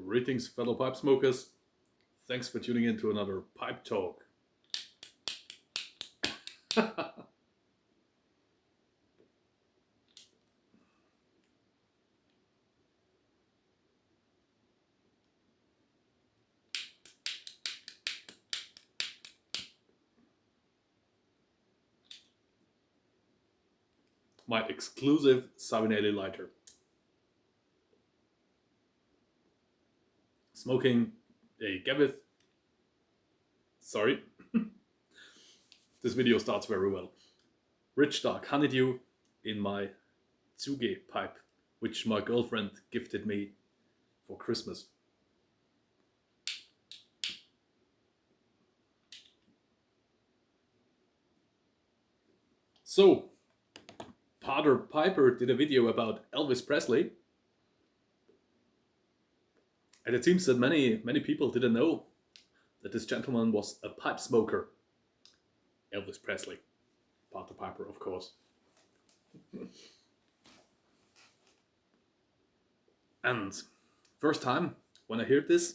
Greetings, fellow pipe smokers. Thanks for tuning in to another pipe talk. My exclusive Savinelli lighter. Smoking a Gavith. Sorry. This video starts very well. Rich dark honeydew in my Tsuge pipe, which my girlfriend gifted me for Christmas. So, Pater Piper did a video about Elvis Presley. And it seems that many people didn't know that this gentleman was a pipe smoker. Elvis Presley. Pater Piper, of course. And first time when I heard this,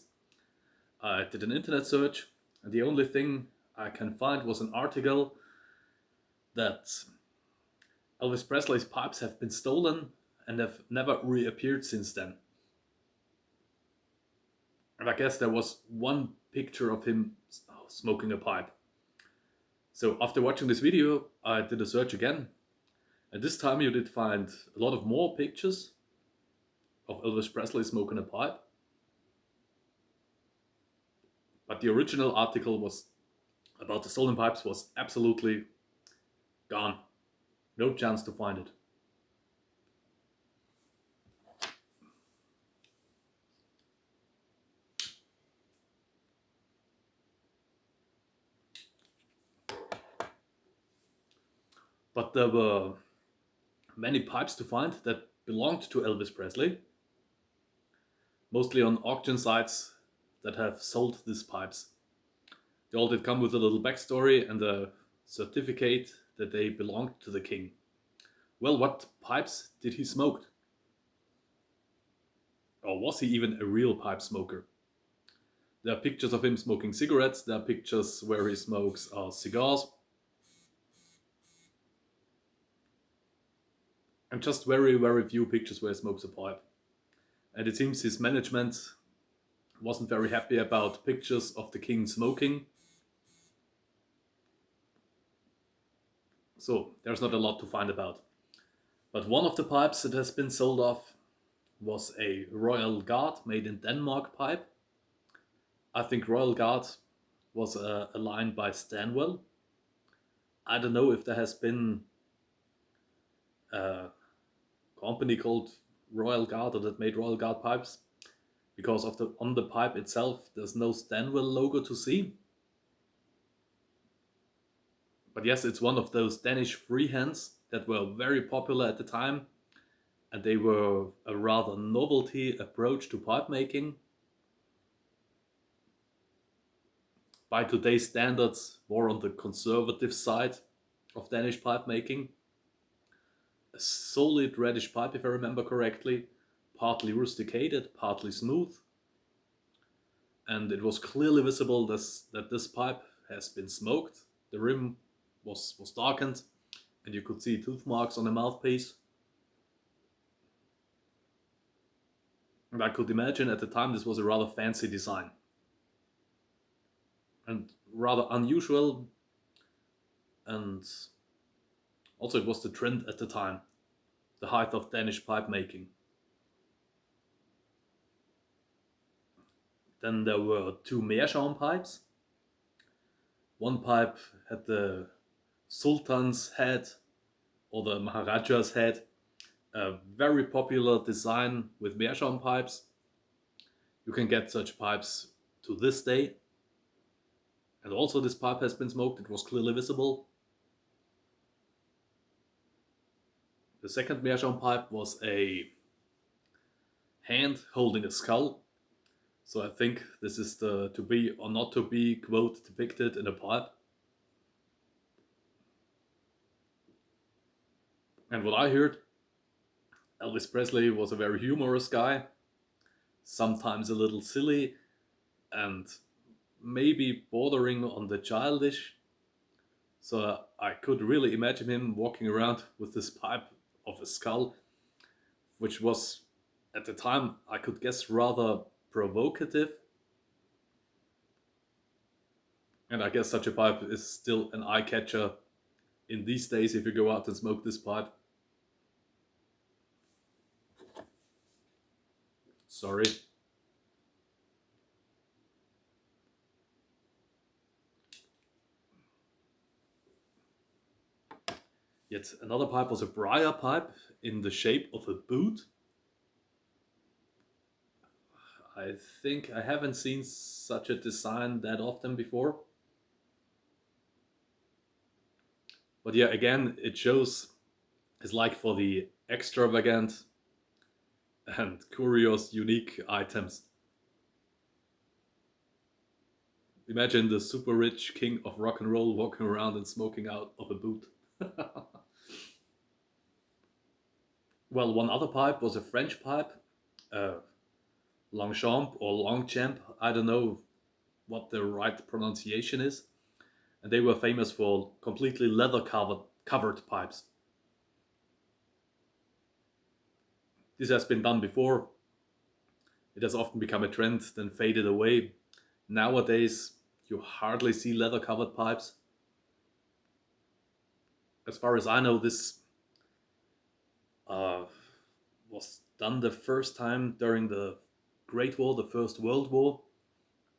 I did an internet search, and the only thing I can find was an article that Elvis Presley's pipes have been stolen and have never reappeared since then. And I guess there was one picture of him smoking a pipe. So after watching this video, I did a search again. And this time you did find a lot of more pictures of Elvis Presley smoking a pipe. But the original article was about the stolen pipes was absolutely gone. No chance to find it. But there were many pipes to find that belonged to Elvis Presley, mostly on auction sites that have sold these pipes. They all did come with a little backstory and a certificate that they belonged to the king. Well, what pipes did he smoke? Or was he even a real pipe smoker? There are pictures of him smoking cigarettes, there are pictures where he smokes cigars, and just very few pictures where he smokes a pipe. And it seems his management wasn't very happy about pictures of the king smoking. So there's not a lot to find about. But one of the pipes that has been sold off was a Royal Guard made in Denmark pipe. I think Royal Guard was a line by Stanwell. I don't know if there has been a company called Royal Guard or that made Royal Guard pipes, because on the pipe itself there's no Stanwell logo to see. But yes, it's one of those Danish freehands that were very popular at the time, and they were a rather novelty approach to pipe making. By today's standards, more on the conservative side of Danish pipe making. A solid reddish pipe, if I remember correctly, partly rusticated, partly smooth. And it was clearly visible that this pipe has been smoked. The rim was darkened, and you could see tooth marks on the mouthpiece. And I could imagine at the time this was a rather fancy design. And rather unusual, and also it was the trend at the time, the height of Danish pipe making. Then there were two meerschaum pipes. One pipe had the Sultan's head or the Maharaja's head, a very popular design with meerschaum pipes. You can get such pipes to this day. And also this pipe has been smoked, it was clearly visible. The second meerschaum pipe was a hand holding a skull. So I think this is the to be or not to be quote depicted in a pipe. And what I heard, Elvis Presley was a very humorous guy. sometimes a little silly, and maybe bordering on the childish. So I could really imagine him walking around with this pipe of a skull, which was at the time, I could guess, rather provocative. And I guess such a pipe is still an eye catcher in these days if you go out and smoke this pipe. Sorry. Yet another pipe was a briar pipe in the shape of a boot. I think I haven't seen such a design that often before. But yeah, again, it shows his like for the extravagant and curious, unique items. Imagine the super rich king of rock and roll walking around and smoking out of a boot. Well, one other pipe was a French pipe, uh, Longchamp or Longchamp. I don't know what the right pronunciation is. And they were famous for completely leather covered pipes. This has been done before. It has often become a trend, then faded away. Nowadays, you hardly see leather covered pipes. As far as I know, this uh, was done the first time during the Great War, the First World War,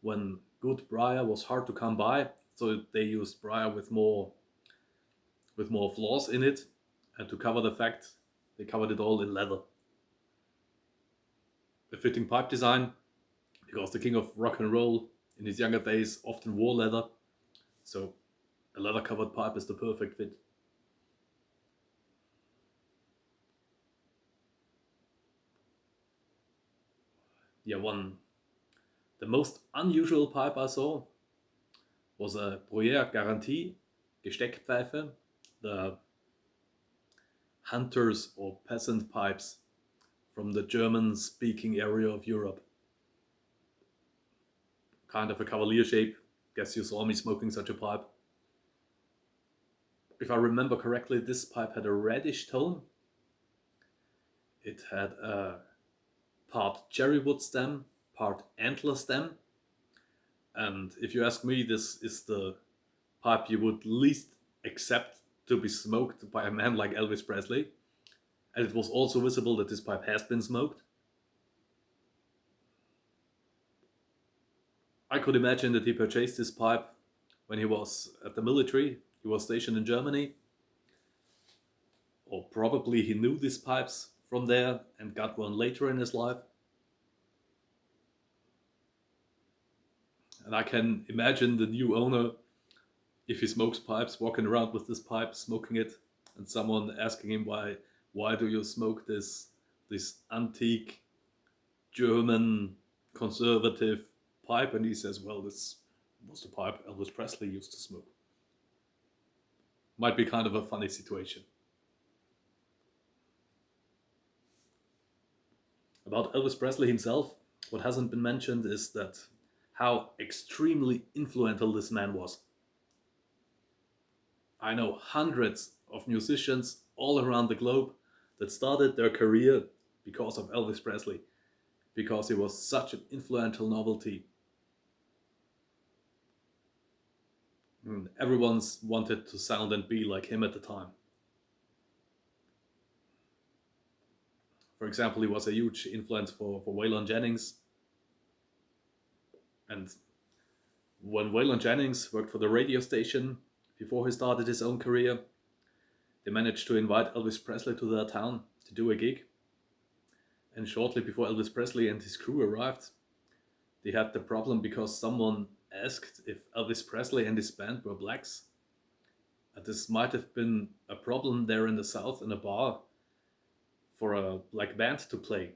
when good briar was hard to come by. So they used briar with more flaws in it, and to cover the fact, they covered it all in leather. A fitting pipe design, because the king of rock and roll in his younger days often wore leather, so a leather covered pipe is the perfect fit. Yeah, the most unusual pipe I saw was a Bruyère Garantie Gesteckpfeife, the hunters or peasant pipes from the German speaking area of Europe. Kind of a cavalier shape. Guess you saw me smoking such a pipe. If I remember correctly, this pipe had a reddish tone. It had a part cherrywood stem, part antler stem. And if you ask me, this is the pipe you would least accept to be smoked by a man like Elvis Presley. And it was also visible that this pipe has been smoked. I could imagine that he purchased this pipe when he was at the military. He was stationed in Germany. Or probably he knew these pipes from there and got one later in his life. And I can imagine the new owner, if he smokes pipes, walking around with this pipe, smoking it, and someone asking him why do you smoke this antique German conservative pipe, and he says, well, this was the pipe Elvis Presley used to smoke. Might be kind of a funny situation. About Elvis Presley himself, what hasn't been mentioned is that how extremely influential this man was. I know hundreds of musicians all around the globe that started their career because of Elvis Presley, because he was such an influential novelty. Everyone's wanted to sound and be like him at the time. For example, he was a huge influence for Waylon Jennings. And when Waylon Jennings worked for the radio station before he started his own career, they managed to invite Elvis Presley to their town to do a gig. And shortly before Elvis Presley and his crew arrived, they had the problem because someone asked if Elvis Presley and his band were blacks. And this might have been a problem there in the South in a bar for a black band to play.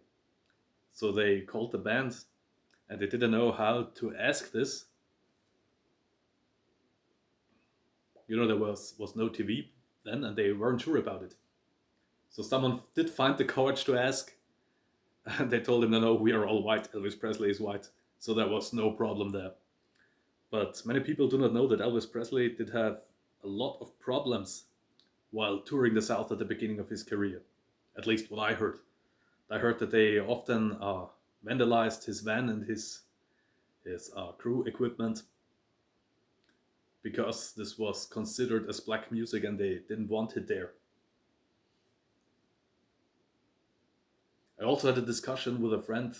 So they called the band and they didn't know how to ask this. You know, there was no TV then and they weren't sure about it. So someone did find the courage to ask, And they told him, no, no, we are all white. Elvis Presley is white. So there was no problem there. But many people do not know that Elvis Presley did have a lot of problems while touring the South at the beginning of his career. At least what I heard. I heard that they often vandalized his van and his crew equipment because this was considered as black music and they didn't want it there. I also had a discussion with a friend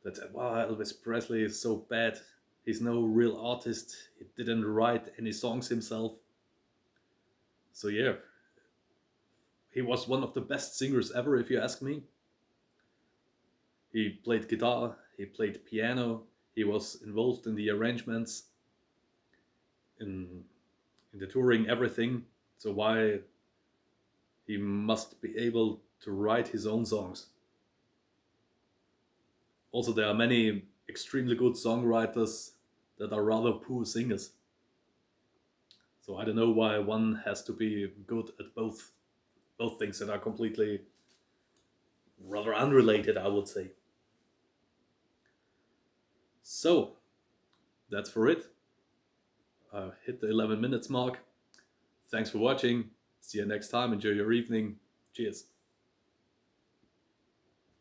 that said, wow, Elvis Presley is so bad. He's no real artist. He didn't write any songs himself. So yeah, he was one of the best singers ever, if you ask me. He played guitar, he played piano, he was involved in the arrangements, in the touring, everything. So why he must be able to write his own songs? Also, there are many extremely good songwriters that are rather poor singers. So I don't know why one has to be good at both things that are completely rather unrelated, I would say. So that's for it. I hit the 11 minutes mark. Thanks for watching. See you next time. Enjoy your evening. Cheers.